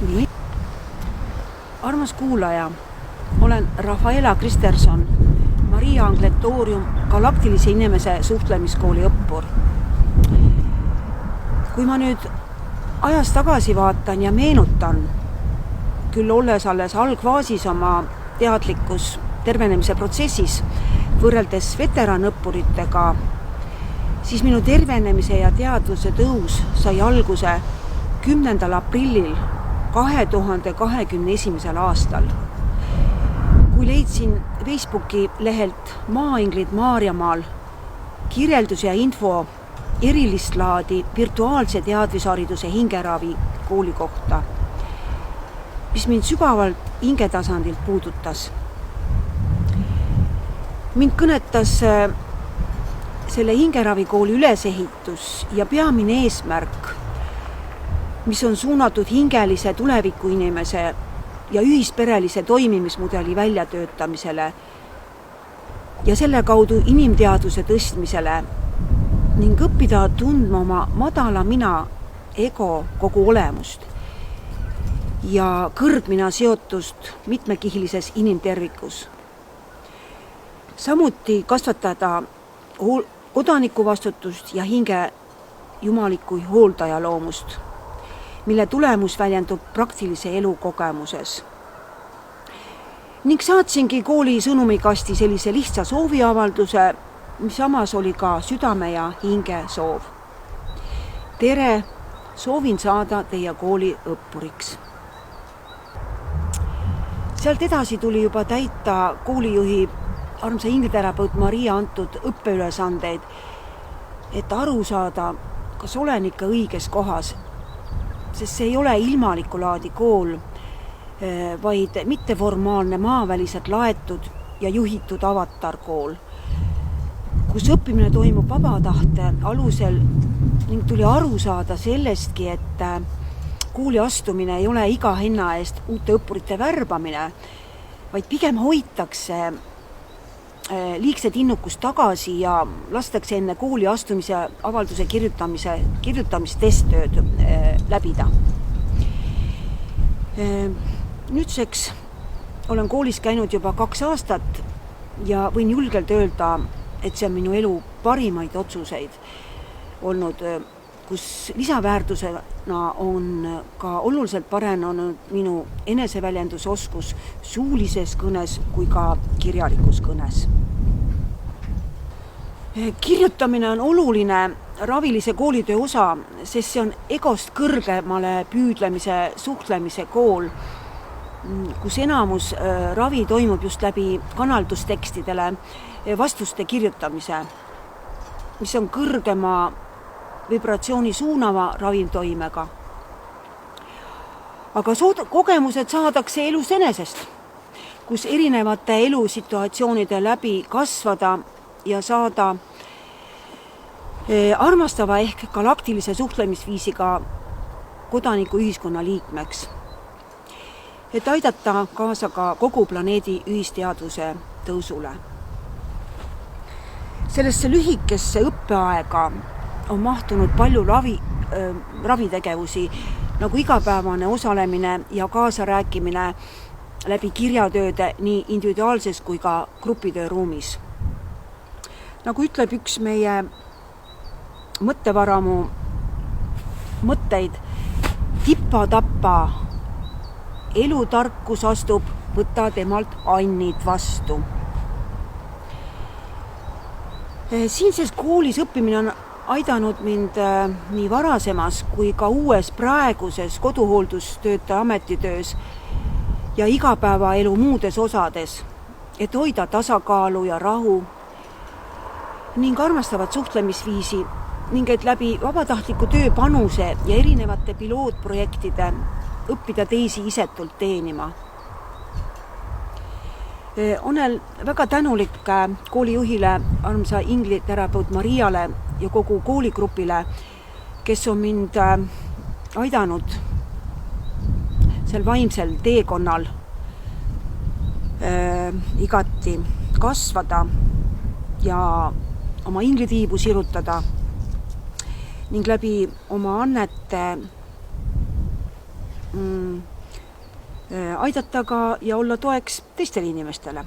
Nii. Armas kuulaja, olen Rafaela Kristerson, Maria Angletoorium galaktilise inimese suhtlemiskooli õppur. Kui ma nüüd ajas tagasi vaatan ja meenutan, küll olles alles algfaasis oma teadlikkus tervenemise protsessis võrreldes veteranõppuritega, siis minu tervenemise ja teadvuse tõus sai alguse 10. aprillil 2021. aastal, kui leidsin Facebooki lehelt Maainglid Maarjamaal kirjeldus ja info erilist laadi virtuaalse teadvishariduse hingeravi kooli kohta, mis mind sügavalt hingetasandilt puudutas. Mind kõnetas selle hingeravikooli ülesehitus ja peamine eesmärk, mis on suunatud hingelise tulevikuinimese ja ühisperelise toimimismudeli väljatöötamisele ja selle kaudu inimteadvuse tõstmisele ning õppida tundma oma madala mina ego kogu olemust ja kõrgmina seotust mitmekihilises inimtervikus. Samuti kasvatada kodanikuvastutust ja hinge jumalikku hooldajaloomust, mille tulemus väljendub praktilise elu kogemuses. Ning saatsingi kooli sõnumikasti sellise lihtsa sooviavalduse, mis samas oli ka südame ja hinge soov. Tere, soovin saada teie kooli õppuriks. Sealt edasi tuli juba täita koolijuhi armsa hingeterapeut Maria antud õppeülesandeid, et aru saada, kas olen ikka õiges kohas, sest see ei ole ilmaliku laadi kool, vaid mitteformaalne maaväliselt laetud ja juhitud avatarkool, kus õppimine toimub vabatahte alusel ning tuli aru saada sellestki, et kooli astumine ei ole iga hinna eest uute õppurite värbamine, vaid pigem hoitakse liigset innukust tagasi ja lastakse enne kooli astumise avalduse kirjutamist testtööd läbida. Nüüdseks olen koolis käinud juba 2 aastat ja võin julgelt öelda, et see on minu elu parimaid otsuseid olnud, kus lisaväärtusena on ka oluliselt parenenud minu eneseväljendusoskus suulises kõnes kui ka kirjalikus kõnes. Kirjutamine on oluline ravilise koolitöö osa, sest see on egost kõrgemale püüdlemise, suhtlemise kool, kus enamus ravi toimub just läbi kanaldustekstidele vastuste kirjutamise, mis on kõrgema vibratsiooni suunava ravimtoimega. Aga kogemused saadakse elus enesest, kus erinevate elusituatsioonide läbi kasvada ja saada armastava ehk galaktilise suhtlemisviisiga kodanikuühiskonna liikmeks, et aidata kaasa ka kogu planeedi ühisteadvuse tõusule. Sellesse lühikesse õppeaega on mahtunud palju ravitegevusi, nagu igapäevane osalemine ja kaasarääkimine läbi kirjatööde nii individuaalses kui ka grupitööruumis. Nagu ütleb üks meie mõttevaramu mõtteid, tippa-tappa, elutarkus astub, võta temalt annid vastu. Siinses koolis õppimine on aidanud mind nii varasemas kui ka uues praeguses koduhooldustöötaja ametitöös ja igapäevaelu muudes osades, et hoida tasakaalu ja rahu ning armastavat suhtlemisviisi ning et läbi vabatahtliku töö panuse ja erinevate pilootprojektide õppida teisi isetult teenima. Olen väga tänulik koolijuhile, armsa ingliterapeut Mariale ja kogu kooligrupile, kes on mind aidanud sel vaimsel teekonnal igati kasvada ja oma inglitiibu sirutada ning läbi oma annete aidata ka ja olla toeks teistele inimestele